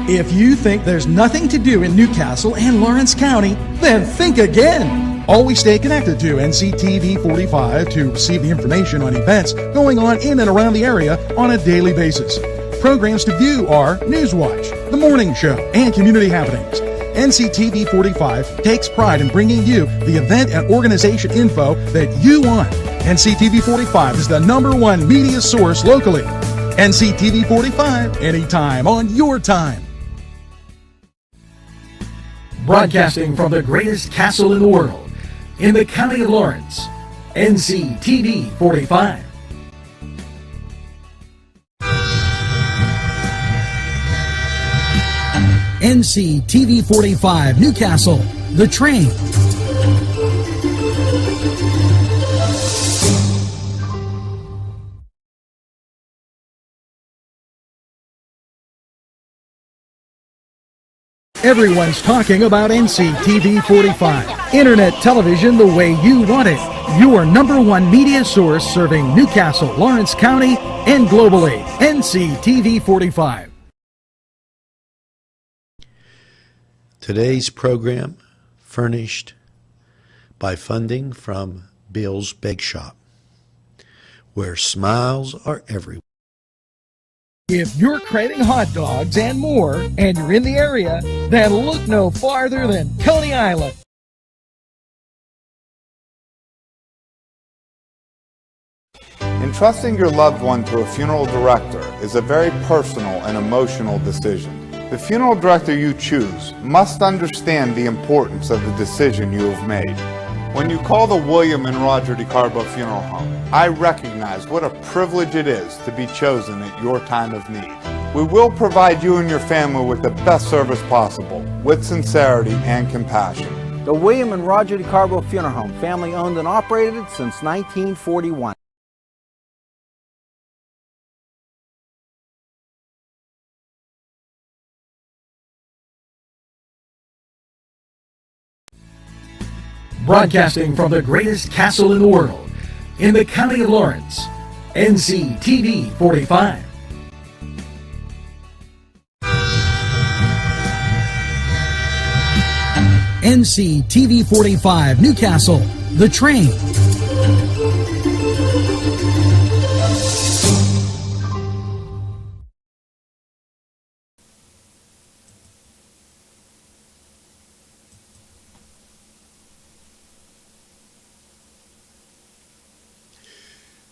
If you think there's nothing to do in Newcastle and Lawrence County, then think again. Always stay connected to NCTV45 to receive the information on events going on in and around the area on a daily basis. Programs to view are Newswatch, The Morning Show, and Community Happenings. NCTV45 takes pride in bringing you the event and organization info that you want. NCTV45 is the #1 media source locally. NCTV45, anytime on your time. Broadcasting from the greatest castle in the world, in the county of Lawrence, NCTV45. NCTV45 Newcastle, The Train. Everyone's talking about NCTV45. Internet television the way you want it. Your #1 media source serving Newcastle, Lawrence County, and globally. NCTV45. Today's program furnished by funding from Bill's Bake Shop, where smiles are everywhere. If you're craving hot dogs and more, and you're in the area, then look no farther than Coney Island. Entrusting your loved one to a funeral director is a very personal and emotional decision. The funeral director you choose must understand the importance of the decision you have made. When you call the William and Roger DeCarbo Funeral Home, I recognize what a privilege it is to be chosen at your time of need. We will provide you and your family with the best service possible, with sincerity and compassion. The William and Roger DeCarbo Funeral Home, family owned and operated since 1941. Broadcasting from the greatest castle in the world, in the county of Lawrence, NCTV45. NCTV45 Newcastle, The Train.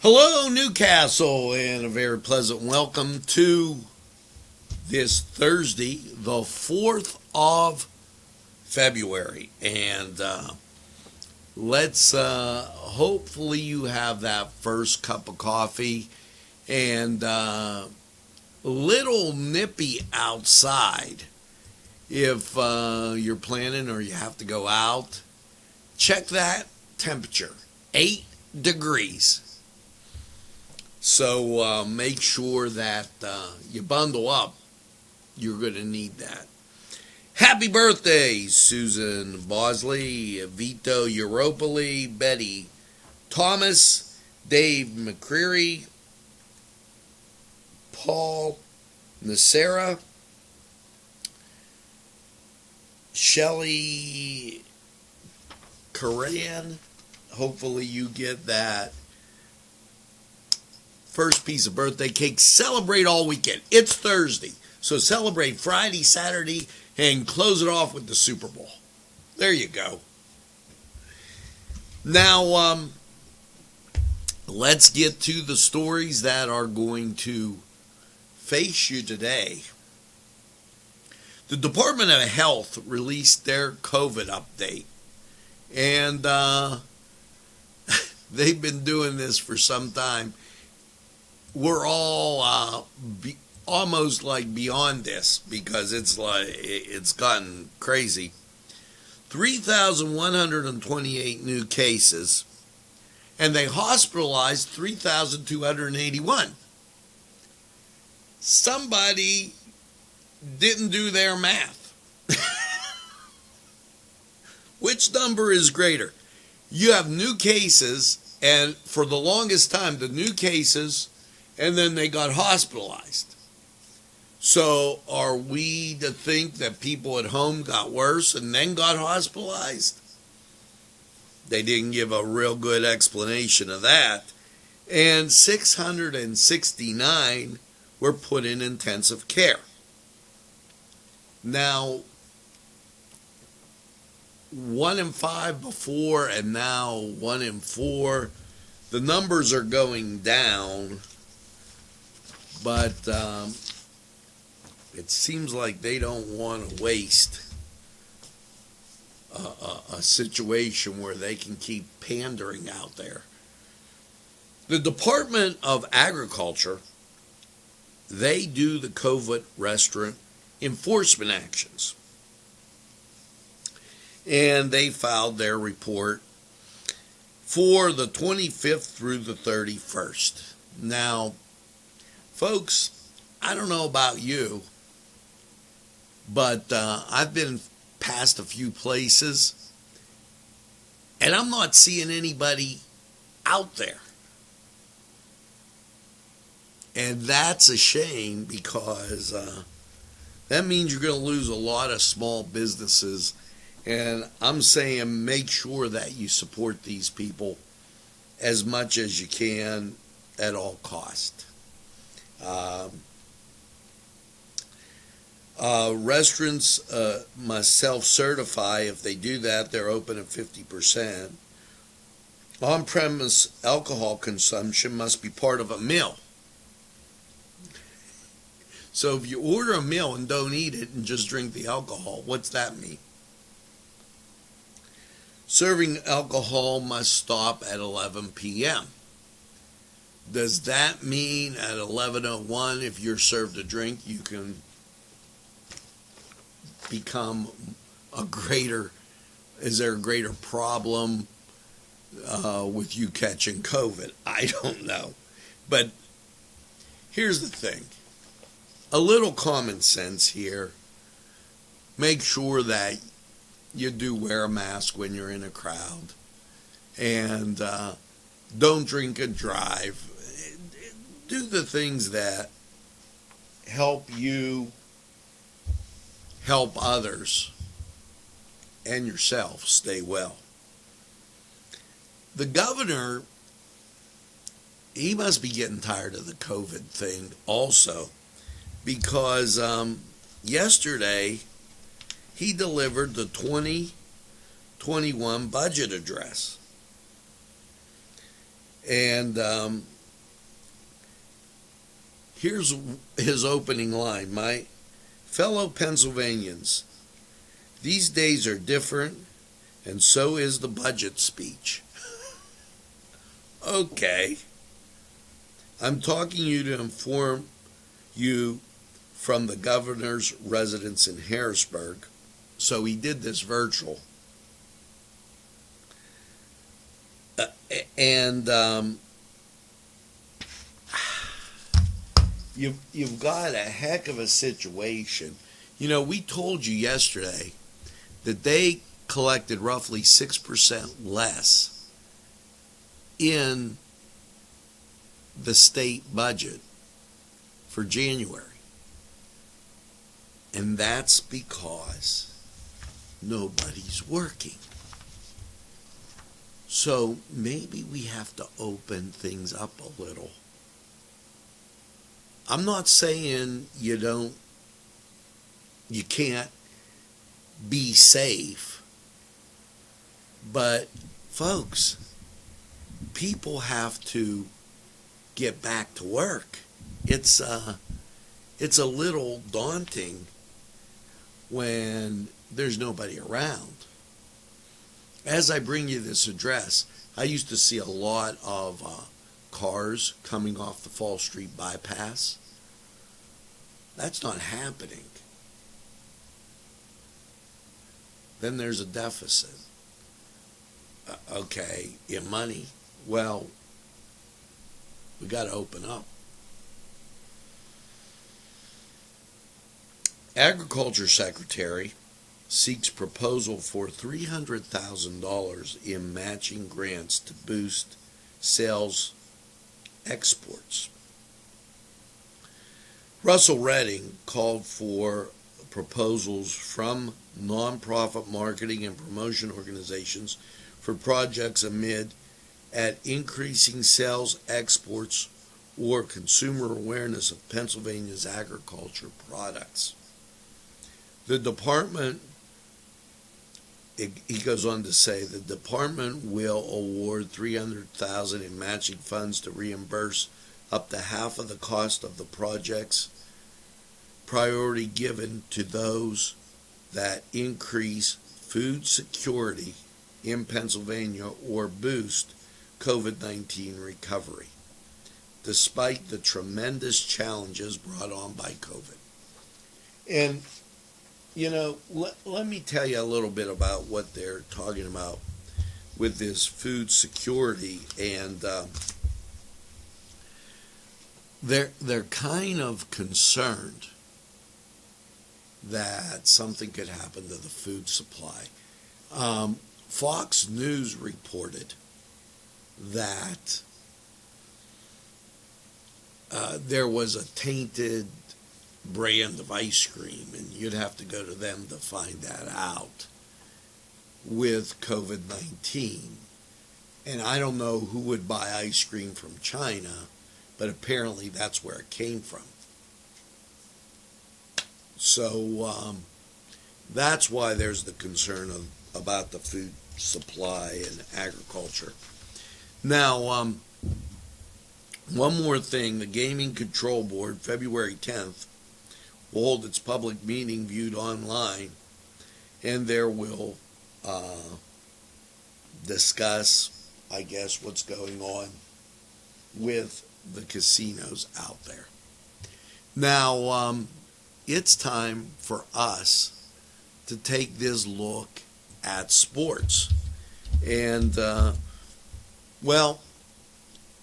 Hello, Newcastle, and a very pleasant welcome to this Thursday, the 4th of February. And let's hopefully you have that first cup of coffee, and a little nippy outside. If you're planning or you have to go out, check that temperature, 8 degrees. So make sure that you bundle up. You're going to need that. Happy birthday, Susan Bosley, Vito Europoli, Betty Thomas, Dave McCreary, Paul Nacera, Shelley Coran. Hopefully you get that first piece of birthday cake. Celebrate all weekend. It's Thursday, so celebrate Friday, Saturday, and close it off with the Super Bowl. There you go. Now, let's get to the stories that are going to face you today. The Department of Health released their COVID update, and they've been doing this for some time. We're all almost like beyond this because it's gotten crazy. 3,128 new cases, and they hospitalized 3,281. Somebody didn't do their math. Which number is greater? You have new cases, and for the longest time, the new cases, and then they got hospitalized. So are we to think that people at home got worse and then got hospitalized? They didn't give a real good explanation of that. And 669 were put in intensive care. Now, 1 in 5 before and now 1 in 4. The numbers are going down, but it seems like they don't want to waste a situation where they can keep pandering out there. The Department of Agriculture, they do the COVID restaurant enforcement actions. And they filed their report for the 25th through the 31st. Now, folks, I don't know about you, but I've been past a few places, and I'm not seeing anybody out there. And that's a shame, because that means you're going to lose a lot of small businesses. And I'm saying make sure that you support these people as much as you can at all cost. Restaurants must self-certify. If they do that, they're open at 50%. On-premise alcohol consumption must be part of a meal. So if you order a meal and don't eat it and just drink the alcohol, what's that mean? Serving alcohol must stop at 11 p.m. Does that mean at 11:01, if you're served a drink, you can become is there a greater problem with you catching COVID? I don't know. But here's the thing. A little common sense here. Make sure that you do wear a mask when you're in a crowd. And don't drink and drive. Do the things that help you help others and yourself stay well. The governor, he must be getting tired of the COVID thing also, because yesterday he delivered the 2021 budget address. And here's his opening line. My fellow Pennsylvanians, these days are different, and so is the budget speech. Okay. I'm talking you to inform you from the governor's residence in Harrisburg. So he did this virtual. And you've got a heck of a situation. You know, we told you yesterday that they collected roughly 6% less in the state budget for January. And that's because nobody's working. So maybe we have to open things up a little. I'm not saying you can't be safe, but folks, people have to get back to work. It's a little daunting when there's nobody around. As I bring you this address, I used to see a lot of cars coming off the Fall Street bypass. That's not happening. Then there's a deficit. Okay, in money. Well, we got to open up. Agriculture Secretary seeks proposal for $300,000 in matching grants to boost sales exports. Russell Redding called for proposals from nonprofit marketing and promotion organizations for projects amid at increasing sales, exports, or consumer awareness of Pennsylvania's agriculture products. The department, he goes on to say, the department will award $300,000 in matching funds to reimburse up to half of the cost of the projects, priority given to those that increase food security in Pennsylvania or boost COVID-19 recovery, despite the tremendous challenges brought on by COVID. And, you know, let me tell you a little bit about what they're talking about with this food security. And they're kind of concerned that something could happen to the food supply. Fox News reported that there was a tainted brand of ice cream, and you'd have to go to them to find that out, with COVID-19. And I don't know who would buy ice cream from China, but apparently that's where it came from. So that's why there's the concern about the food supply and agriculture. Now, one more thing. The Gaming Control Board, February 10th, will hold its public meeting viewed online, and there will discuss, I guess, what's going on with the casinos out there. Now, it's time for us to take this look at sports. And, well,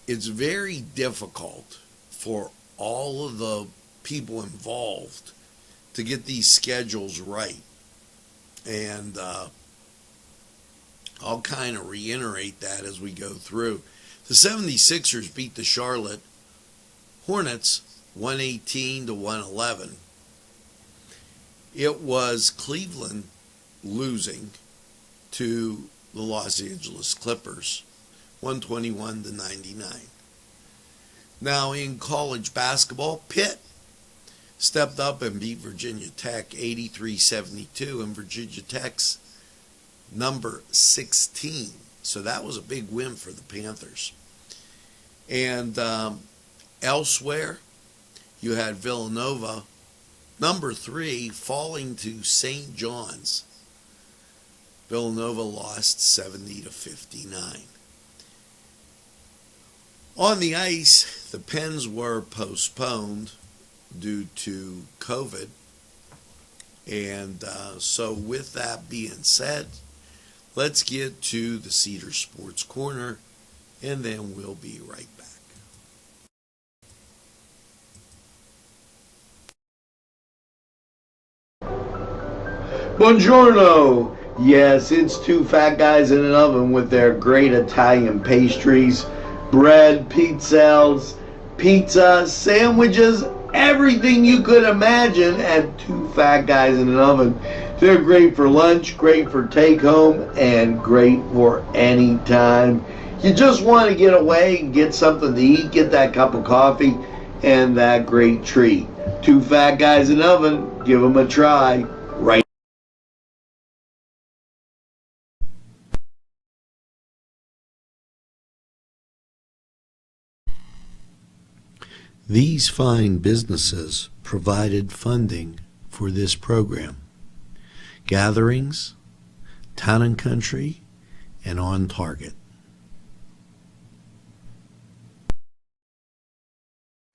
it's very difficult for all of the people involved to get these schedules right. And I'll kind of reiterate that as we go through. The 76ers beat the Charlotte Hornets 118-111. It was Cleveland losing to the Los Angeles Clippers 121-99. Now in college basketball, Pitt stepped up and beat Virginia Tech 83-72, and Virginia Tech's number 16. So that was a big win for the Panthers. And elsewhere, you had Villanova, number 3, falling to St. John's. Villanova lost 70-59. On the ice, the Pens were postponed due to COVID. And so with that being said, let's get to the Cedar Sports Corner, and then we'll be right back. Buongiorno! Yes, it's two fat guys in an oven with their great Italian pastries, bread, pizzelles, pizza, sandwiches, everything you could imagine at two fat guys in an oven. They're great for lunch, great for take home, and great for any time. You just want to get away and get something to eat, get that cup of coffee, and that great treat. Two fat guys in an oven, give them a try. Right. These fine businesses provided funding for this program. Gatherings, Town and Country, and On Target.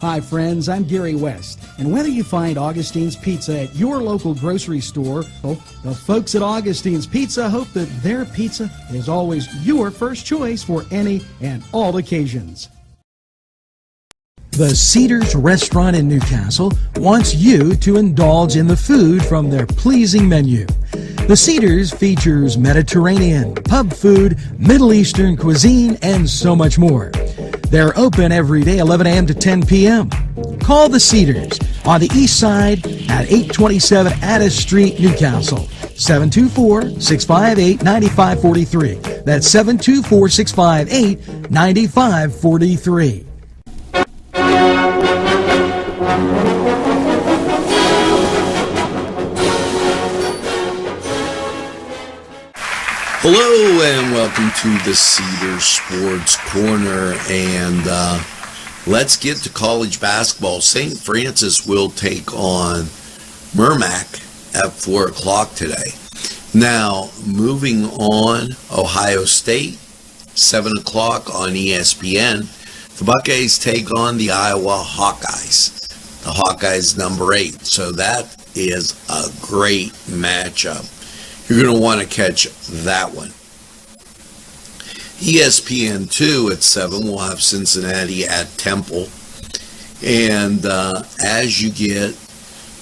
Hi friends, I'm Gary West, and whether you find Augustine's Pizza at your local grocery store, well, the folks at Augustine's Pizza hope that their pizza is always your first choice for any and all occasions. The Cedars Restaurant in Newcastle wants you to indulge in the food from their pleasing menu. The Cedars features Mediterranean, pub food, Middle Eastern cuisine, and so much more. They're open every day, 11 a.m. to 10 p.m. Call the Cedars on the east side at 827 Addis Street, Newcastle. 724-658-9543. That's 724-658-9543. Hello and welcome to the Cedar Sports Corner, and let's get to college basketball. St. Francis will take on Merrimack at 4 o'clock today. Now, moving on, Ohio State, 7 o'clock on ESPN. The Buckeyes take on the Iowa Hawkeyes. The Hawkeyes number 8, so that is a great matchup. You're going to want to catch that one. ESPN2 at 7 will have Cincinnati at Temple. And as you get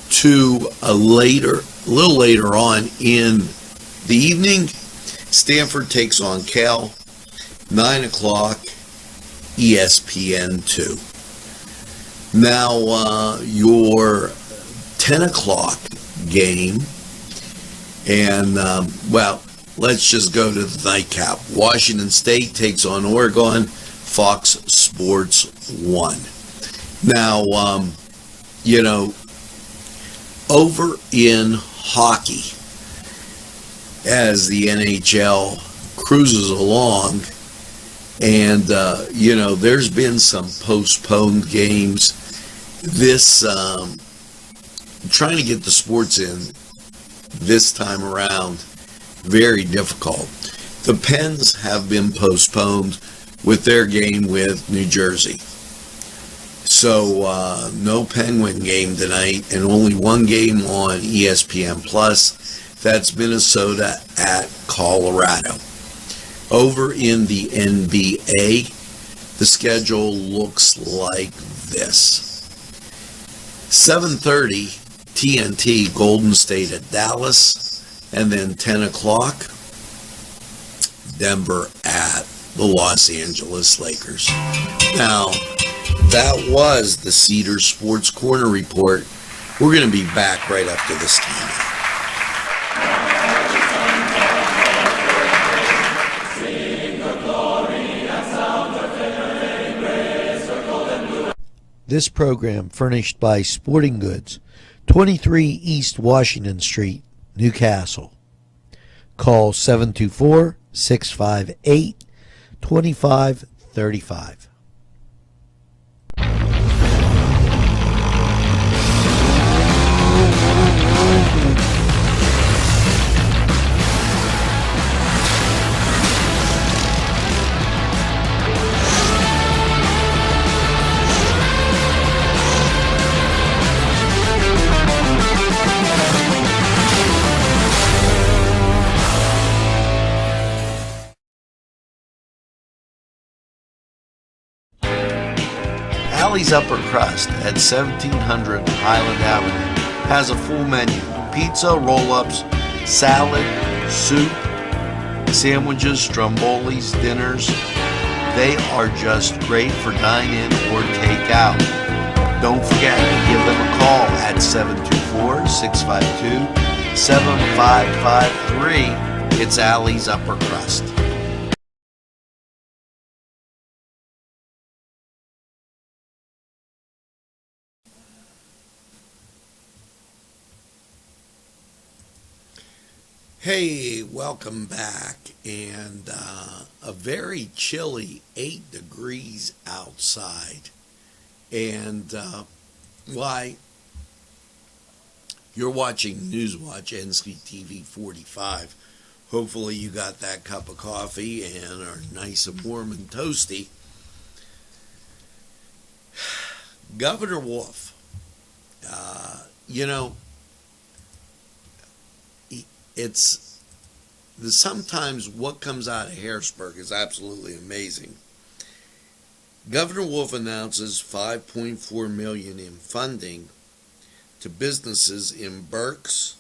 to a little later on in the evening, Stanford takes on Cal, 9 o'clock, ESPN2. Now, your 10 o'clock game, and, let's just go to the nightcap. Washington State takes on Oregon, Fox Sports 1. Now, over in hockey, as the NHL cruises along, and, there's been some postponed games. Trying to get the sports in this time around, very difficult. The Pens have been postponed with their game with New Jersey. So no Penguin game tonight, and only one game on ESPN Plus. That's Minnesota at Colorado. Over in the NBA, the schedule looks like this. 7:30 TNT, Golden State at Dallas. And then 10 o'clock, Denver at the Los Angeles Lakers. Now, that was the Cedar Sports Corner report. We're going to be back right after this time. This program furnished by Sporting Goods, 23 East Washington Street, Newcastle. Call 724-658-2535. Alley's Upper Crust at 1700 Highland Avenue has a full menu: pizza, roll-ups, salad, soup, sandwiches, strombolis, dinners. They are just great for dine-in or take-out. Don't forget to give them a call at 724-652-7553. It's Alley's Upper Crust. Hey, welcome back, and a very chilly 8 degrees outside, and why, you're watching Newswatch, Nctv45. Hopefully you got that cup of coffee and are nice and warm and toasty. Governor Wolf, it's sometimes what comes out of Harrisburg is absolutely amazing. Governor Wolf announces $5.4 million in funding to businesses in Berks,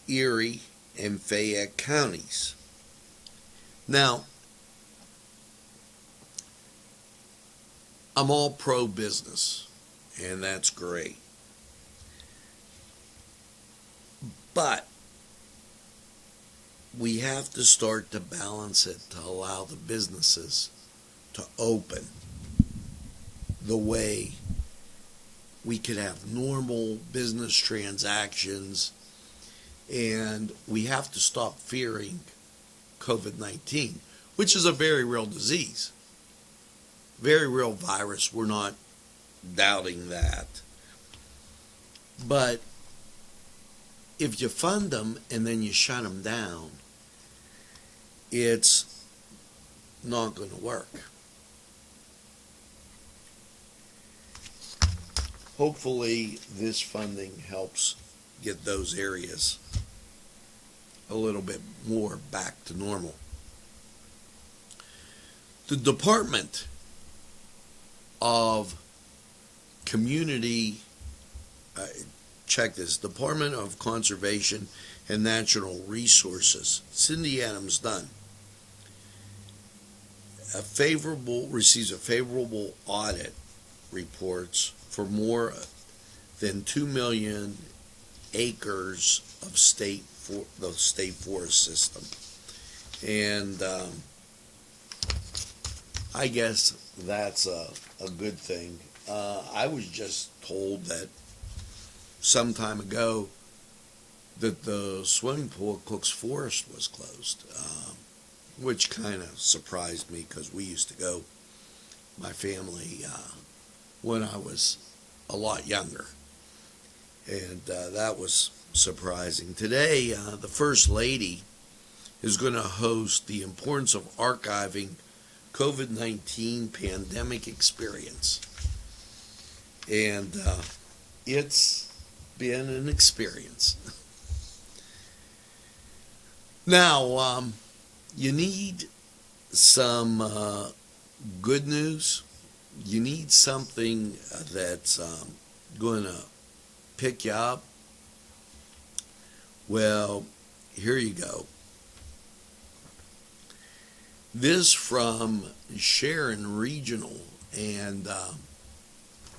Erie, and Fayette counties. Now, I'm all pro-business, and that's great. But we have to start to balance it to allow the businesses to open the way we could have normal business transactions, and we have to stop fearing COVID-19, which is a very real disease, very real virus. We're not doubting that. But if you fund them and then you shut them down, it's not going to work. Hopefully this funding helps get those areas a little bit more back to normal. The Department of Community, check this, Department of Conservation and Natural Resources, Cindy Adams Dunn, receives a favorable audit reports for more than 2 million acres of the state forest system. And I guess that's a good thing. I was just told that some time ago that the swimming pool at Cook's Forest was closed, which kind of surprised me because we used to go, my family, when I was a lot younger. And that was surprising. Today, the First Lady is going to host the importance of archiving COVID-19 pandemic experience. And it's been an experience. Now, you need some good news. You need something that's going to pick you up. Well, here you go. This from Sharon Regional, and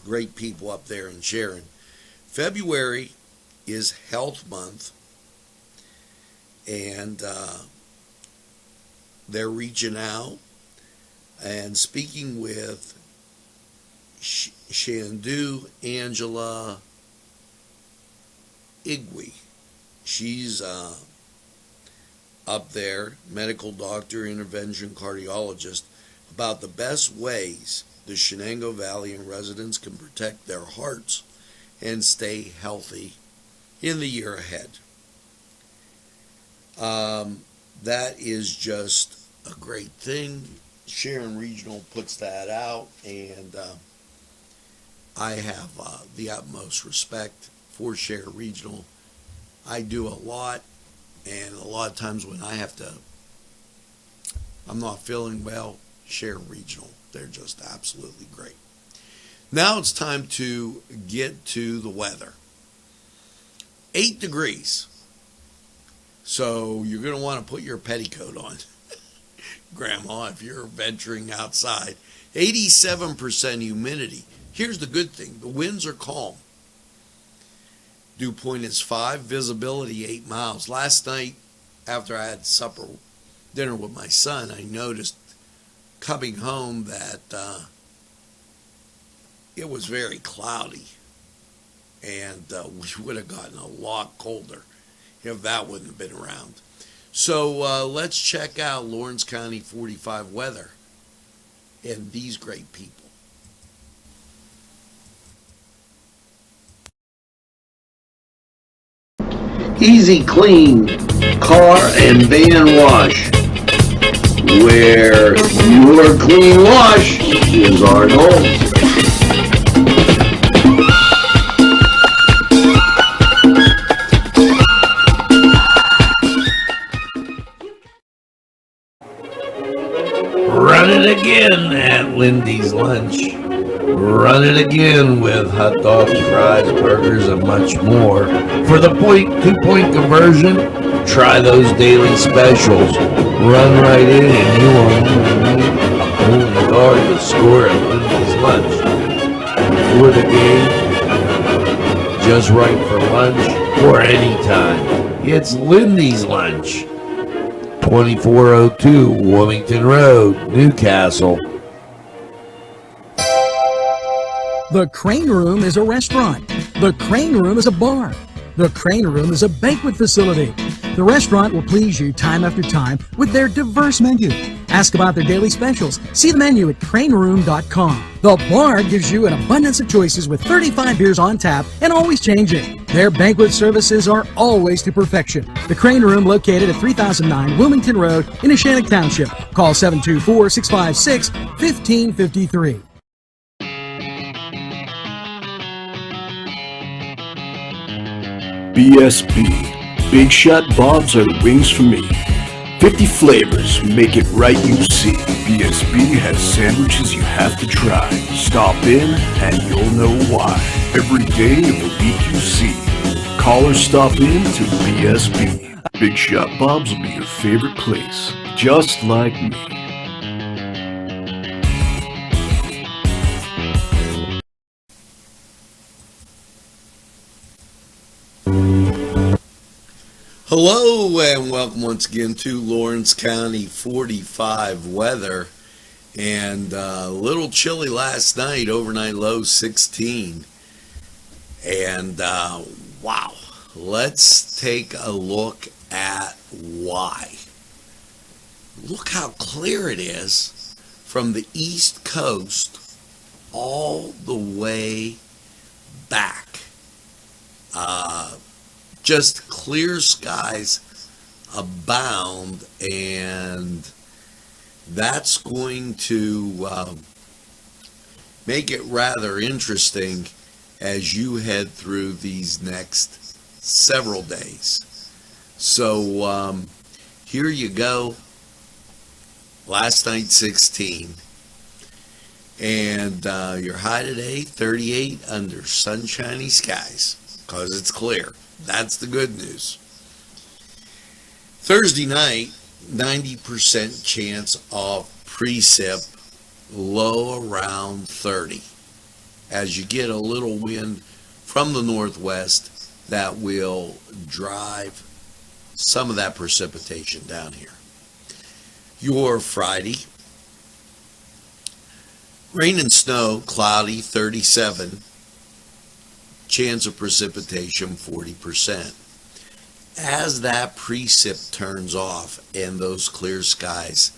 great people up there in Sharon. February is Health Month, and they're reaching out and speaking with Shandu Angela Igwe. She's up there, medical doctor, intervention cardiologist, about the best ways the Shenango Valley and residents can protect their hearts and stay healthy in the year ahead. That is just a great thing. Sharon Regional puts that out, and I have the utmost respect for Sharon Regional. I do a lot, and a lot of times when I'm not feeling well, Sharon Regional, they're just absolutely great. Now it's time to get to the weather. 8 degrees. So you're going to want to put your petticoat on, Grandma, if you're venturing outside. 87% humidity. Here's the good thing. The winds are calm. Dew point is 5, visibility 8 miles. Last night, after I had dinner with my son, I noticed coming home that it was very cloudy, and we would have gotten a lot colder if that wouldn't have been around. So let's check out Lawrence County 45 weather and these great people. Easy Clean Car and Van Wash, where your clean wash is our goal. Run it again at Lindy's Lunch. Run it again with hot dogs, fries, burgers, and much more. For the 2-point conversion, try those daily specials. Run right in and you won't guard the score at Lindy's Lunch. For the game, just right for lunch or any time. It's Lindy's Lunch, 2402 Wilmington Road, Newcastle. The Crane Room is a restaurant. The Crane Room is a bar. The Crane Room is a banquet facility. The restaurant will please you time after time with their diverse menu. Ask about their daily specials. See the menu at craneroom.com. The bar gives you an abundance of choices with 35 beers on tap and always changing. Their banquet services are always to perfection. The Crane Room, located at 3009 Wilmington Road in Neshannock Township. Call 724-656-1553. BSB. Big Shot Bob's are the wings for me. 50 flavors, make it right, you see. BSB has sandwiches you have to try. Stop in and you'll know why. Every day of the week you see. Call or stop in to BSB. Big Shot Bob's will be your favorite place, just like me. Hello and welcome once again to Lawrence County 45 weather. And a little chilly last night, overnight low 16. And wow, let's take a look at why. Look how clear it is from the East Coast all the way back. Just clear skies abound, and that's going to make it rather interesting as you head through these next several days. So here you go. Last night 16, and your high today 38 under sunshiny skies because it's clear. That's the good news. Thursday night, 90% chance of precip, low around 30. As you get a little wind from the northwest, that will drive some of that precipitation down here. Your Friday, rain and snow, cloudy, 37. Chance of precipitation 40%. As that precip turns off and those clear skies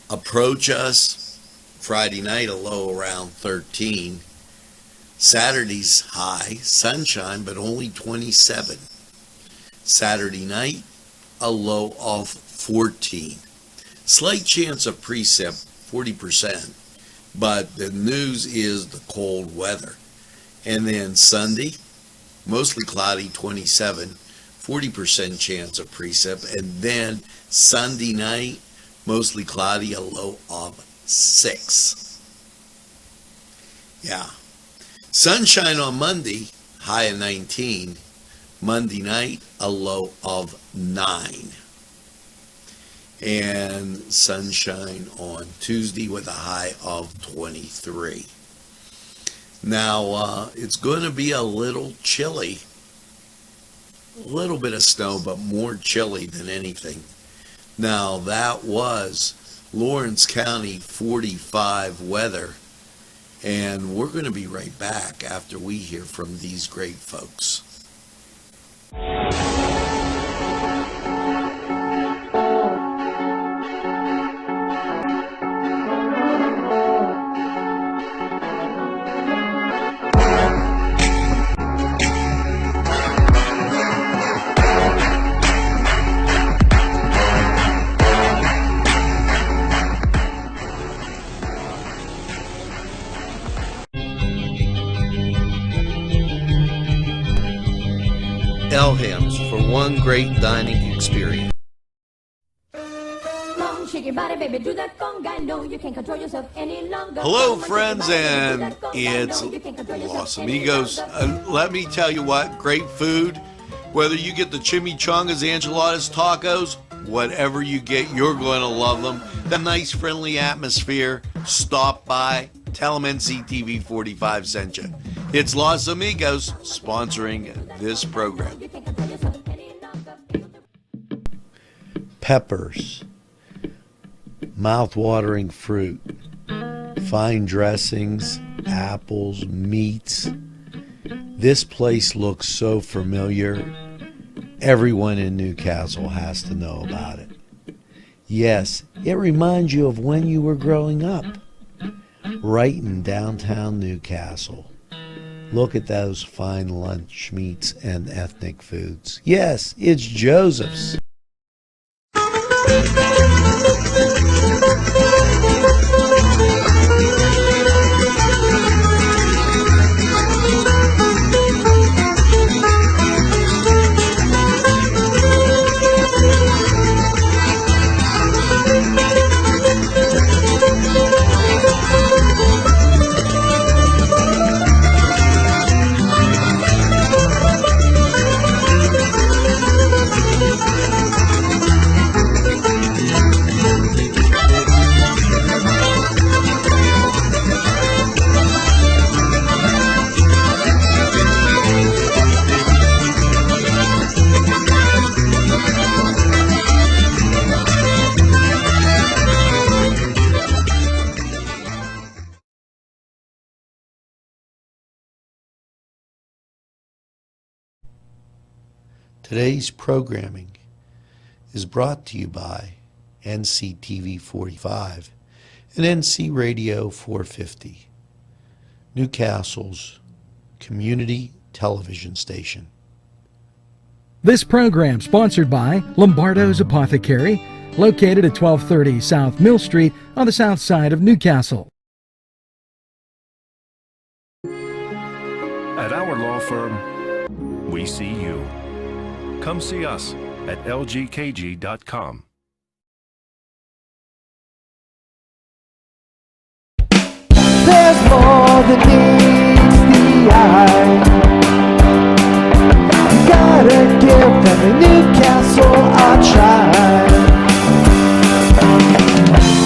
approach us, Friday night a low around 13. Saturday's high, sunshine, but only 27. Saturday night a low of 14. Slight chance of precip 40%, but the news is the cold weather. And then Sunday, mostly cloudy, 27, 40% chance of precip. And then Sunday night, mostly cloudy, a low of 6. Yeah. Sunshine on Monday, high of 19. Monday night, a low of 9. And sunshine on Tuesday with a high of 23. Now, it's going to be a little chilly. A little bit of snow, but more chilly than anything. Now, that was Lawrence County 45 weather. And we're going to be right back after we hear from these great folks. Elham's for one great dining experience. Hello, friends, and it's Los Amigos. Let me tell you what, great food. Whether you get the chimichangas, enchiladas, tacos, whatever you get, you're going to love them. The nice, friendly atmosphere. Stop by. Tell them Nctv45 sent you. It's Los Amigos sponsoring this program. peppers, mouth-watering fruit, fine dressings, apples, meats. This place looks so familiar. Everyone in Newcastle has to know about it. Yes, it reminds you of when you were growing up, right in downtown Newcastle. Look at those fine lunch meats and ethnic foods. Yes, it's Joseph's. Today's programming is brought to you by Nctv45 and NC Radio 450, Newcastle's community television station. This program sponsored by Lombardo's Apothecary, located at 1230 South Mill Street on the south side of Newcastle. At our law firm, we see you. Come see us at lgkg.com. There's more than meets the eye. You gotta give them a Newcastle a try.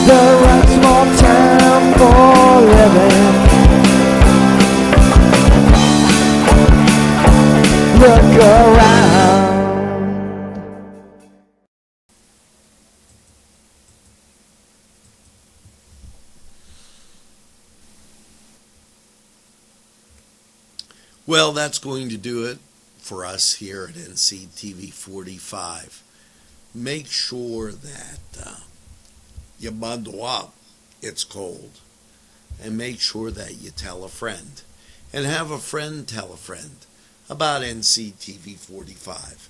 They're a small town for living. Look around. Well, that's going to do it for us here at NCTV45. Make sure that you bundle up. It's cold. And make sure that you tell a friend. And have a friend tell a friend about NCTV45.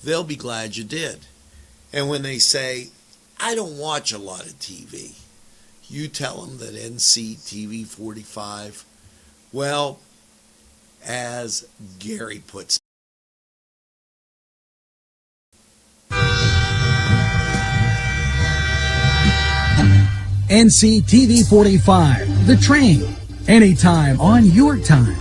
They'll be glad you did. And when they say, I don't watch a lot of TV, you tell them that NCTV45, well, as Gary puts it, NCTV45, The Train, anytime on your time.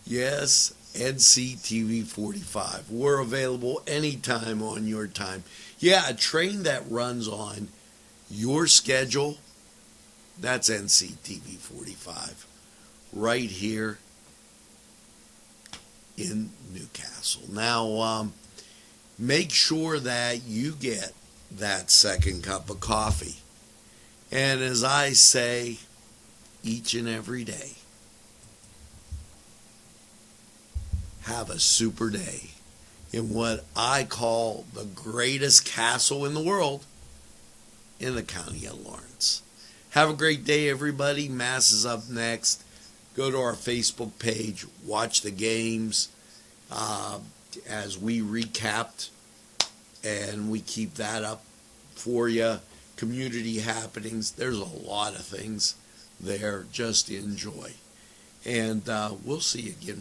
Yes, NCTV45. We're available anytime on your time. Yeah, a train that runs on your schedule, that's NCTV45. Right here in Newcastle. Now, make sure that you get that second cup of coffee. And as I say each and every day, have a super day in what I call the greatest castle in the world, in the county of Lawrence. Have a great day, everybody. Mass is up next. Go to our Facebook page, watch the games as we recapped, and we keep that up for you. Community happenings, there's a lot of things there. Just enjoy. And we'll see you again